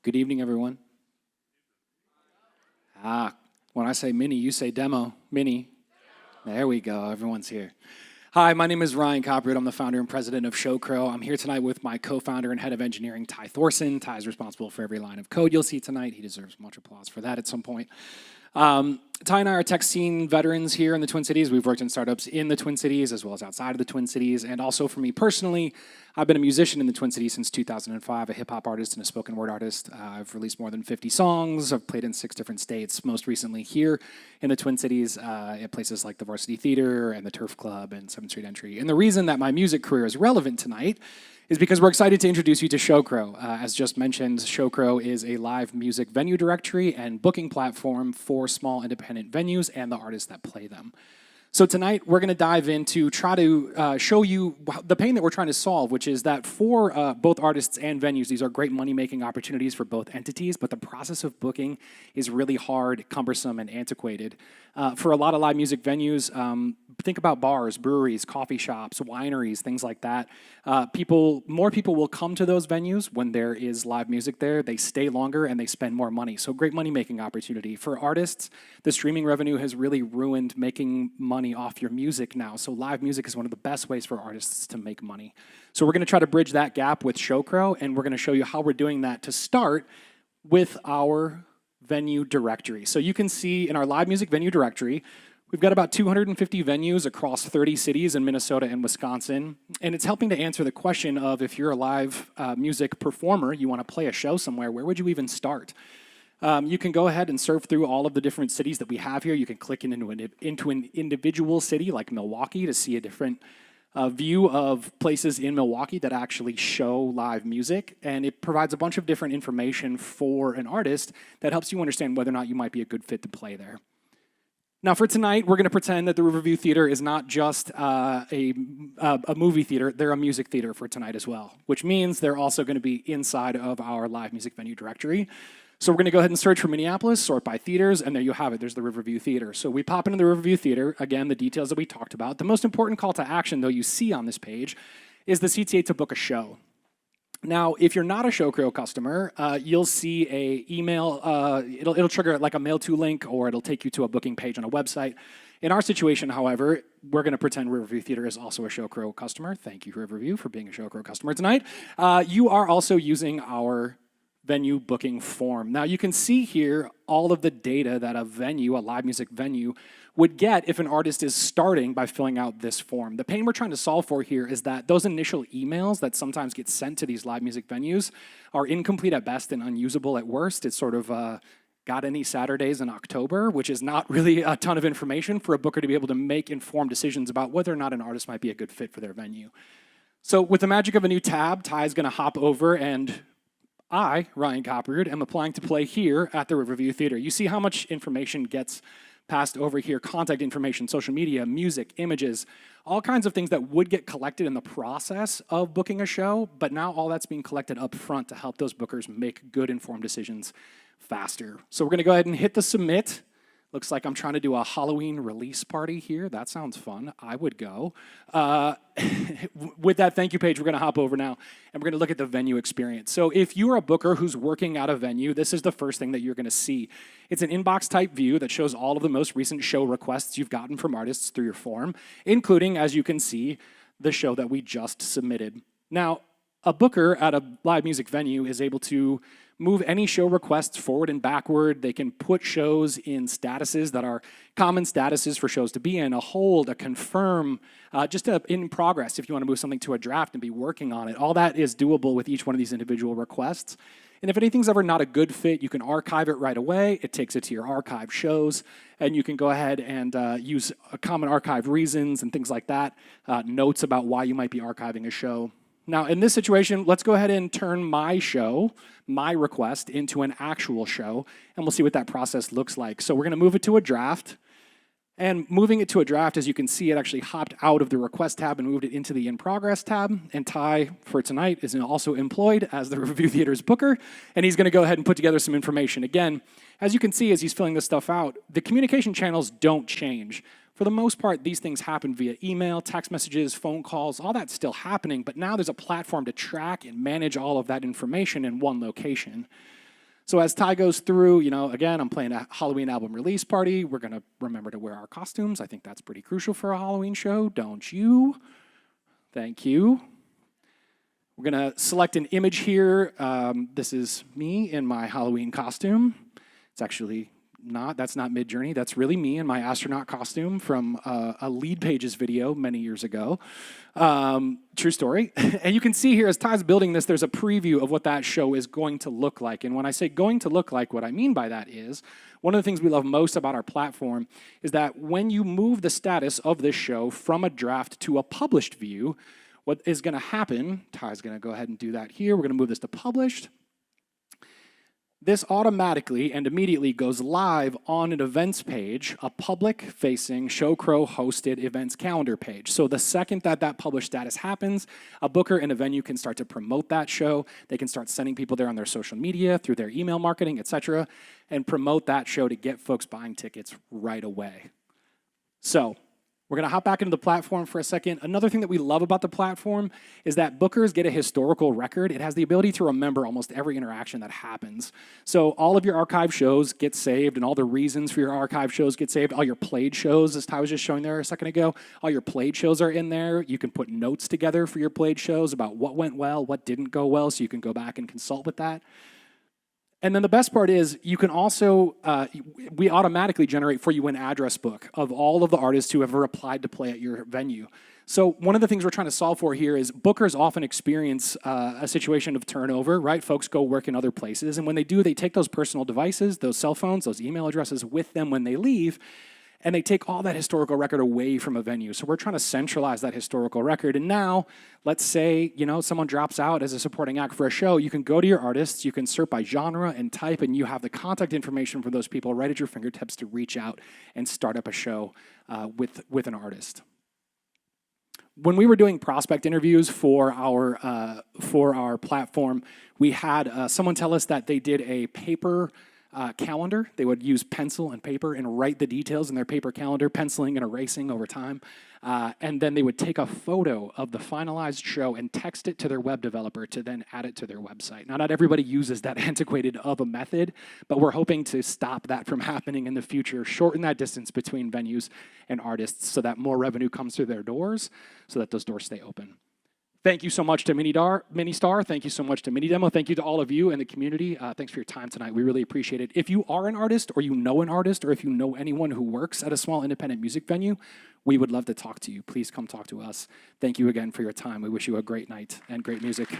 Good evening, everyone. When I say mini, you say demo. Mini. There we go. Everyone's here. Hi, my name is Ryan Copperwood. I'm the founder and president of Showcrow. I'm here tonight with my co-founder and head of engineering, Ty Thorson. Ty is responsible for every line of code you'll see tonight. He deserves much applause for that at some point. Ty and I are tech scene veterans here in the Twin Cities. We've worked in startups in the Twin Cities as well as outside of the Twin Cities. And also for me personally, I've been a musician in the Twin Cities since 2005, a hip-hop artist and a spoken word artist. I've released more than 50 songs. I've played in 6 different states, most recently here in the Twin Cities at places like the Varsity Theater and the Turf Club and 7th Street Entry. And the reason that my music career is relevant tonight is because we're excited to introduce you to Showcrow. As just mentioned, Showcrow is a live music venue directory and booking platform for small independent venues and the artists that play them. So tonight, we're going to dive into, try to show you the pain that we're trying to solve, which is that for both artists and venues, these are great money-making opportunities for both entities, but the process of booking is really hard, cumbersome, and antiquated. For a lot of live music venues, think about bars, breweries, coffee shops, wineries, things like that. More people will come to those venues when there is live music there. They stay longer and they spend more money. So great money-making opportunity. For artists, the streaming revenue has really ruined making money off your music now. So live music is one of the best ways for artists to make money. So we're going to try to bridge that gap with Showcrow, and we're going to show you how we're doing that to start with our venue directory. So you can see in our live music venue directory, we've got about 250 venues across 30 cities in Minnesota and Wisconsin, and it's helping to answer the question of if you're a live music performer, you want to play a show somewhere, where would you even start? You can go ahead and surf through all of the different cities that we have here. You can click into an individual city like Milwaukee to see a different view of places in Milwaukee that actually show live music, and it provides a bunch of different information for an artist that helps you understand whether or not you might be a good fit to play there. Now for tonight, we're going to pretend that the Riverview Theater is not just a movie theater, they're a music theater for tonight as well, which means they're also going to be inside of our live music venue directory. So we're going to go ahead and search for Minneapolis, sort by theaters, and there you have it. There's the Riverview Theater. So we pop into the Riverview Theater, again, the details that we talked about. The most important call to action, though, you see on this page is the CTA to book a show. Now, if you're not a Showcrow customer, you'll see a email, it'll trigger like a mail to link, or it'll take you to a booking page on a website. In our situation, however, we're going to pretend Riverview Theater is also a Showcrow customer. Thank you, Riverview, for being a Showcrow customer tonight. You are also using our venue booking form. Now you can see here all of the data that a venue, a live music venue, would get if an artist is starting by filling out this form. The pain we're trying to solve for here is that those initial emails that sometimes get sent to these live music venues are incomplete at best and unusable at worst. It's sort of got any Saturdays in October, which is not really a ton of information for a booker to be able to make informed decisions about whether or not an artist might be a good fit for their venue. So with the magic of a new tab, Ty's going to hop over, and I, Ryan Copperwood, am applying to play here at the Riverview Theater. You see how much information gets passed over here: contact information, social media, music, images, all kinds of things that would get collected in the process of booking a show, but now all that's being collected up front to help those bookers make good informed decisions faster. So we're going to go ahead and hit the submit. Looks like I'm trying to do a Halloween release party here. That sounds fun. I would go. With that thank you page, we're going to hop over now, and we're going to look at the venue experience. So if you're a booker who's working at a venue, this is the first thing that you're going to see. It's an inbox-type view that shows all of the most recent show requests you've gotten from artists through your form, including, as you can see, the show that we just submitted. Now, a booker at a live music venue is able to move any show requests forward and backward. They can put shows in statuses that are common statuses for shows to be in: a hold, a confirm, just in progress if you want to move something to a draft and be working on it. All that is doable with each one of these individual requests. And if anything's ever not a good fit, you can archive it right away. It takes it to your archive shows, and you can go ahead and use common archive reasons and things like that, notes about why you might be archiving a show. Now, in this situation, let's go ahead and turn my show, my request, into an actual show, and we'll see what that process looks like. So we're going to move it to a draft, and moving it to a draft, as you can see, it actually hopped out of the request tab and moved it into the in progress tab, and Ty, for tonight, is also employed as the Riverview Theater's booker, and he's going to go ahead and put together some information. Again, as you can see as he's filling this stuff out, the communication channels don't change. For the most part, these things happen via email, text messages, phone calls, all that's still happening, but now there's a platform to track and manage all of that information in one location. So as Ty goes through, again, I'm playing a Halloween album release party. We're going to remember to wear our costumes. I think that's pretty crucial for a Halloween show, don't you? Thank you. We're going to select an image here. This is me in my Halloween costume. It's actually that's not Midjourney. That's really me in my astronaut costume from a Lead Pages video many years ago. True story. And you can see here as Ty's building this, there's a preview of what that show is going to look like. And when I say going to look like, what I mean by that is, one of the things we love most about our platform is that when you move the status of this show from a draft to a published view, what is going to happen, Ty's going to go ahead and do that here. We're going to move this to published. This automatically and immediately goes live on an events page, a public-facing Showcrow-hosted events calendar page. So the second that published status happens, a booker and a venue can start to promote that show. They can start sending people there on their social media, through their email marketing, etc., and promote that show to get folks buying tickets right away. So we're going to hop back into the platform for a second. Another thing that we love about the platform is that bookers get a historical record. It has the ability to remember almost every interaction that happens. So all of your archive shows get saved, and all the reasons for your archive shows get saved. All your played shows, as Ty was just showing there a second ago, all your played shows are in there. You can put notes together for your played shows about what went well, what didn't go well, so you can go back and consult with that. And then the best part is you can also, we automatically generate for you an address book of all of the artists who have ever applied to play at your venue. So one of the things we're trying to solve for here is bookers often experience a situation of turnover, right? Folks go work in other places, and when they do, they take those personal devices, those cell phones, those email addresses with them when they leave, and they take all that historical record away from a venue. So we're trying to centralize that historical record. And now, let's say, someone drops out as a supporting act for a show. You can go to your artists, you can search by genre and type, and you have the contact information for those people right at your fingertips to reach out and start up a show with an artist. When we were doing prospect interviews for our platform, we had someone tell us that they did a paper calendar. They would use pencil and paper and write the details in their paper calendar, penciling and erasing over time. And then they would take a photo of the finalized show and text it to their web developer to then add it to their website. Now, not everybody uses that antiquated of a method, but we're hoping to stop that from happening in the future, shorten that distance between venues and artists so that more revenue comes through their doors, so that those doors stay open. Thank you so much to Ministar. Thank you so much to Minnedemo. Thank you to all of you in the community. Thanks for your time tonight. We really appreciate it. If you are an artist, or you know an artist, or if you know anyone who works at a small independent music venue, we would love to talk to you. Please come talk to us. Thank you again for your time. We wish you a great night and great music.